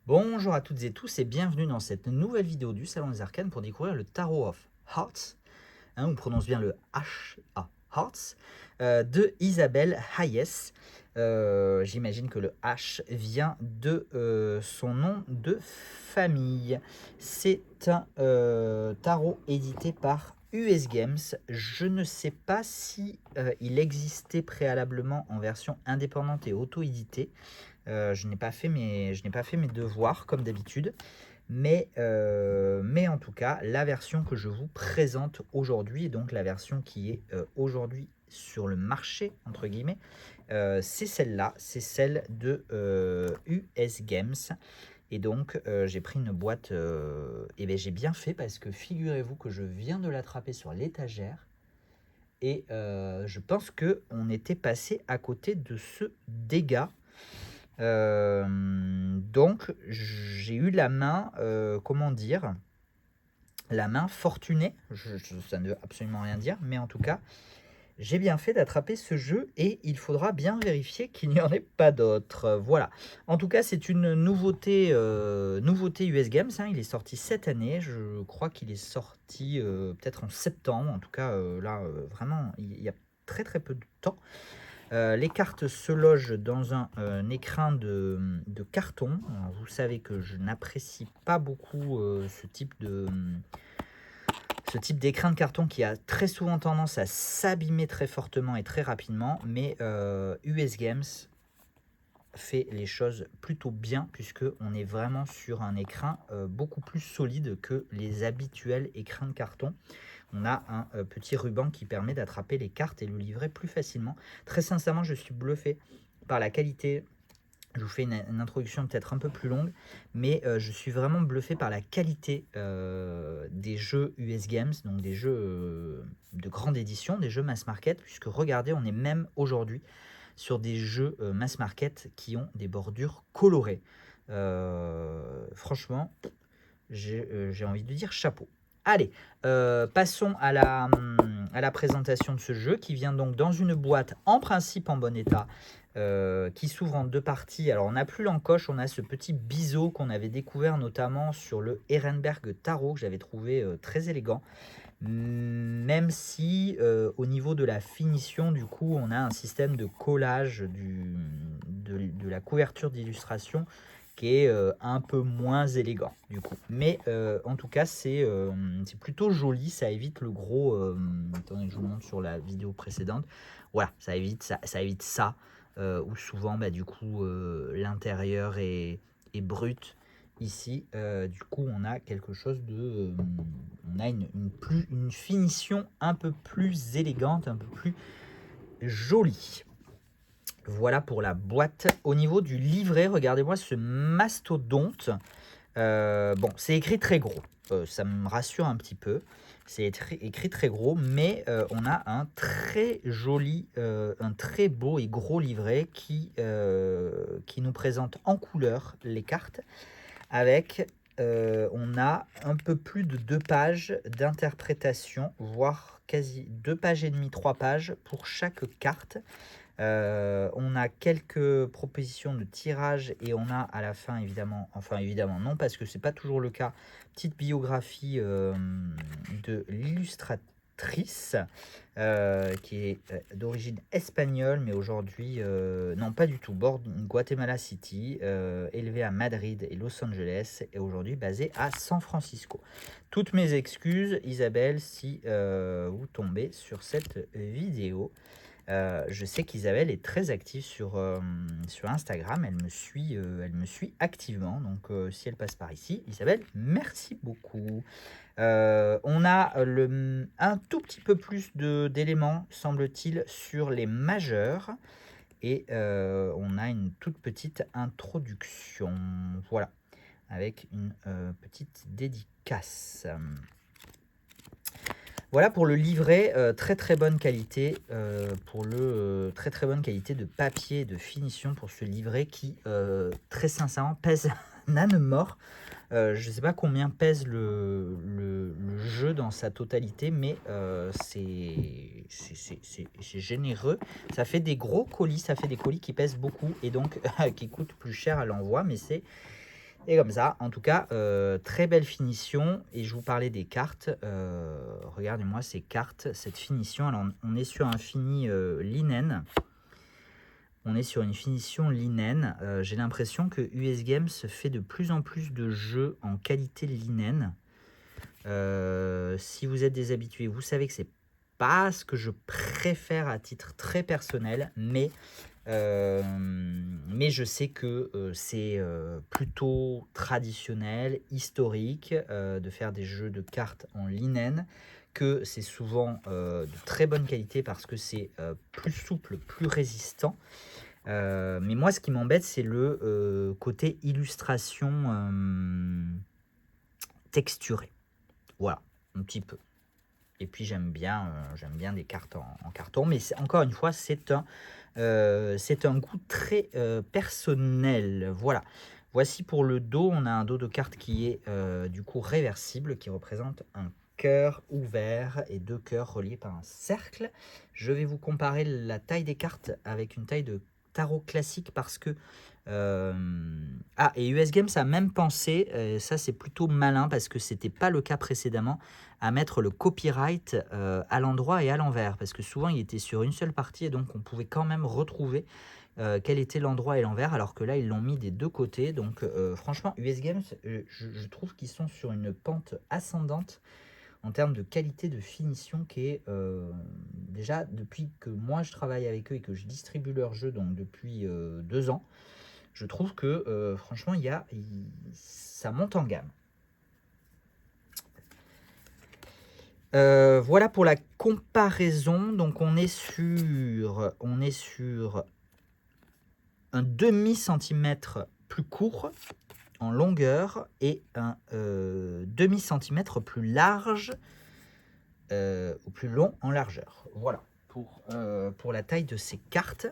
Bonjour à toutes et tous et bienvenue dans cette nouvelle vidéo du Salon des Arcanes pour découvrir le Tarot of Hearts, on prononce bien le H-A, Hearts, de Isabelle Hayes. J'imagine que le H vient de son nom de famille. C'est un tarot édité par US Games. Je ne sais pas si il existait préalablement en version indépendante et auto-éditée. Je n'ai pas fait mes devoirs comme d'habitude, mais en tout cas, la version que je vous présente aujourd'hui, donc la version qui est aujourd'hui sur le marché, entre guillemets, c'est celle-là, c'est celle de US Games. Et donc, j'ai pris une boîte, et bien j'ai bien fait parce que figurez-vous que je viens de l'attraper sur l'étagère. Et je pense qu'on était passé à côté de ce dégât. Donc j'ai eu la main, comment dire? La main fortunée, ça ne veut absolument rien dire, mais en tout cas, j'ai bien fait d'attraper ce jeu et il faudra bien vérifier qu'il n'y en ait pas d'autres. Voilà. En tout cas, c'est une nouveauté, nouveauté US Games, hein. Il est sorti cette année, je crois qu'il est sorti, peut-être en septembre. En tout cas, là, vraiment, il y a très, très peu de temps. Les cartes se logent dans un écrin de carton. Alors, vous savez que je n'apprécie pas beaucoup ce type d'écrin de carton qui a très souvent tendance à s'abîmer très fortement et très rapidement. Mais US Games fait les choses plutôt bien puisque on est vraiment sur un écrin beaucoup plus solide que les habituels écrins de carton. On a un petit ruban qui permet d'attraper les cartes et le livrer plus facilement. Très sincèrement, je suis bluffé par la qualité. Je vous fais une introduction peut-être un peu plus longue, mais je suis vraiment bluffé par la qualité des jeux US Games, donc des jeux de grande édition, des jeux mass market, puisque regardez, on est même aujourd'hui sur des jeux mass market qui ont des bordures colorées. Franchement, j'ai envie de dire chapeau. Allez, passons à la présentation de ce jeu qui vient donc dans une boîte en principe en bon état, qui s'ouvre en deux parties. Alors on n'a plus l'encoche, on a ce petit biseau qu'on avait découvert notamment sur le Ehrenberg Tarot que j'avais trouvé très élégant. Même si au niveau de la finition, du coup, on a un système de collage de la couverture d'illustration qui est un peu moins élégant du coup. Mais en tout cas, c'est plutôt joli, ça évite le gros... attendez que je vous montre sur la vidéo précédente. Voilà, ça évite ça, où souvent, bah, du coup, l'intérieur est brut. Ici, du coup, on a quelque chose de... on a une finition un peu plus élégante, un peu plus jolie. Voilà pour la boîte. Au niveau du livret, regardez-moi ce mastodonte. Bon, c'est écrit très gros. Ça me rassure un petit peu. C'est écrit très gros, mais on a un très joli, un très beau et gros livret qui nous présente en couleur les cartes avec, on a un peu plus de 2 pages d'interprétation, voire quasi 2 pages et demie, 3 pages pour chaque carte. On a quelques propositions de tirage et on a à la fin évidemment, enfin évidemment non parce que c'est pas toujours le cas, petite biographie de l'illustratrice qui est d'origine espagnole mais aujourd'hui, non pas du tout, Guatemala City, élevée à Madrid et Los Angeles et aujourd'hui basée à San Francisco. Toutes mes excuses Isabelle si vous tombez sur cette vidéo. Je sais qu'Isabelle est très active sur Instagram, elle me suit activement, donc si elle passe par ici, Isabelle, merci beaucoup. On a un tout petit peu plus d'éléments, semble-t-il, sur les majeurs, et on a une toute petite introduction, voilà, avec une petite dédicace. Voilà pour le livret, très très bonne qualité, pour le très très bonne qualité de papier et de finition pour ce livret qui, très sincèrement, pèse un âne mort. Je ne sais pas combien pèse le jeu dans sa totalité, mais c'est généreux. Ça fait des gros colis, ça fait des colis qui pèsent beaucoup et donc qui coûtent plus cher à l'envoi, mais Et comme ça, en tout cas, très belle finition. Et je vous parlais des cartes. Regardez-moi ces cartes, cette finition. Alors, on est sur un fini linen. On est sur une finition linen. J'ai l'impression que US Games fait de plus en plus de jeux en qualité linen. Si vous êtes des habitués, vous savez que c'est pas ce que je préfère à titre très personnel, mais je sais que c'est plutôt traditionnel, historique de faire des jeux de cartes en linen, que c'est souvent de très bonne qualité parce que c'est plus souple, plus résistant. Mais moi, ce qui m'embête, c'est le côté illustration texturée. Voilà, un petit peu. Et puis j'aime bien des cartes en carton, mais encore une fois, c'est un goût très personnel. Voilà. Voici pour le dos, on a un dos de carte qui est du coup réversible, qui représente un cœur ouvert et deux cœurs reliés par un cercle. Je vais vous comparer la taille des cartes avec une taille de tarot classique parce que et US Games a même pensé, ça c'est plutôt malin parce que c'était pas le cas précédemment, à mettre le copyright à l'endroit et à l'envers, parce que souvent il était sur une seule partie et donc on pouvait quand même retrouver quel était l'endroit et l'envers, alors que là ils l'ont mis des deux côtés. Donc franchement US Games, je trouve qu'ils sont sur une pente ascendante en termes de qualité de finition qui est déjà depuis que moi je travaille avec eux et que je distribue leurs jeux, donc depuis 2 ans, je trouve que franchement ça monte en gamme. Voilà pour la comparaison. Donc on est sur un demi-centimètre plus court en longueur et un demi-centimètre plus large ou plus long en largeur. Voilà pour la taille de ces cartes.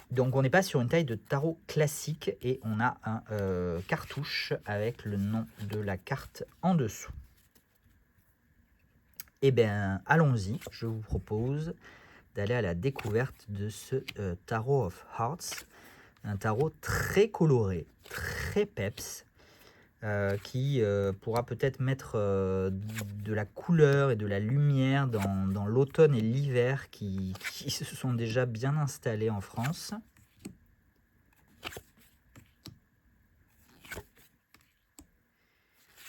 Donc on n'est pas sur une taille de tarot classique et on a un cartouche avec le nom de la carte en dessous. Eh bien, allons-y. Je vous propose d'aller à la découverte de ce Tarot of Hearts. Un tarot très coloré, très peps, qui pourra peut-être mettre de la couleur et de la lumière dans l'automne et l'hiver qui se sont déjà bien installés en France.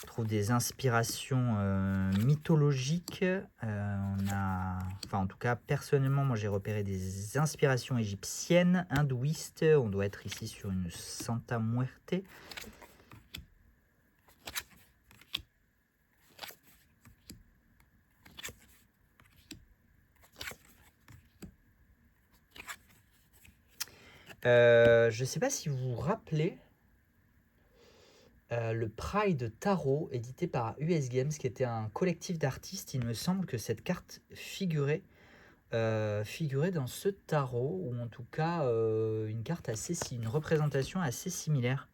On trouve des inspirations mythologiques. En tout cas, personnellement, moi j'ai repéré des inspirations égyptiennes, hindouistes. On doit être ici sur une Santa Muerte. Je ne sais pas si vous vous rappelez le Pride Tarot édité par US Games, qui était un collectif d'artistes. Il me semble que cette carte figurait dans ce tarot, ou en tout cas une représentation assez similaire.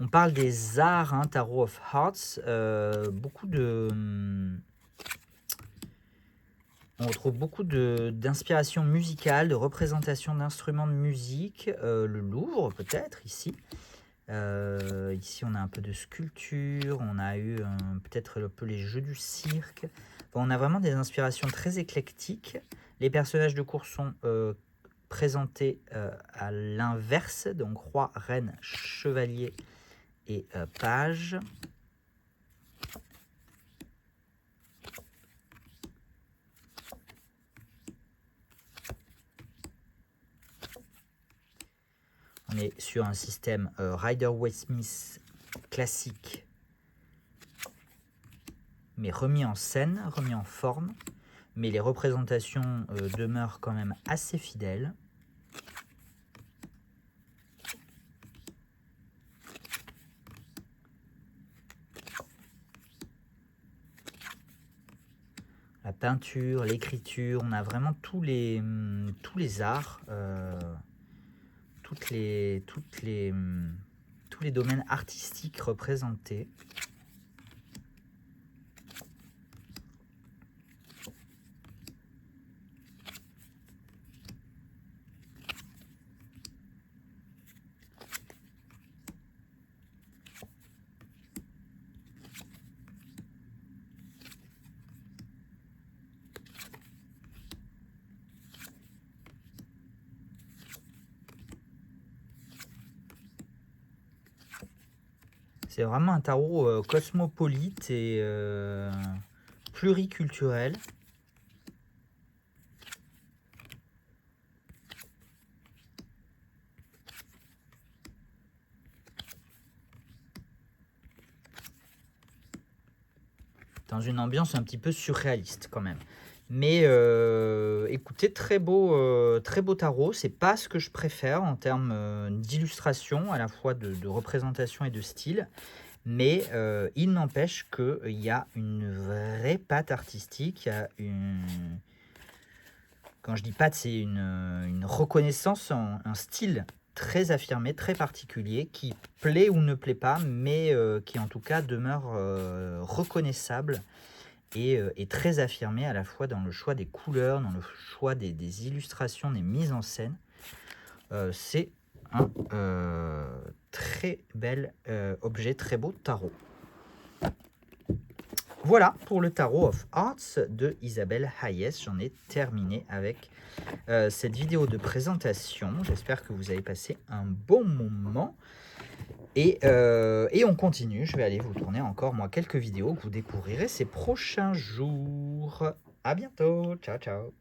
On parle des arts, hein, Tarot of Hearts, on retrouve beaucoup d'inspiration musicale, de représentation d'instruments de musique, le Louvre peut-être ici. Ici on a un peu de sculpture, on a eu peut-être un peu les jeux du cirque. Enfin, on a vraiment des inspirations très éclectiques. Les personnages de cours sont présentés à l'inverse, donc roi, reine, chevalier et page. On est sur un système Rider-Waite-Smith classique, mais remis en scène, remis en forme. Mais les représentations demeurent quand même assez fidèles. La peinture, l'écriture, on a vraiment tous les arts, tous les domaines artistiques représentés. C'est vraiment un tarot cosmopolite et pluriculturel. Dans une ambiance un petit peu surréaliste quand même. Mais écoutez, très beau tarot. C'est pas ce que je préfère en termes d'illustration, à la fois de représentation et de style. Mais il n'empêche qu'il y a une vraie patte artistique. Il y a une... Quand je dis patte, c'est une reconnaissance, un style très affirmé, très particulier, qui plaît ou ne plaît pas, mais qui en tout cas demeure reconnaissable et très affirmé à la fois dans le choix des couleurs, dans le choix des illustrations, des mises en scène. C'est un très bel objet, très beau tarot. Voilà pour le Tarot of Hearts de Isabelle Hayes. J'en ai terminé avec cette vidéo de présentation. J'espère que vous avez passé un bon moment. Et on continue. Je vais aller vous tourner encore, moi, quelques vidéos que vous découvrirez ces prochains jours. À bientôt. Ciao, ciao.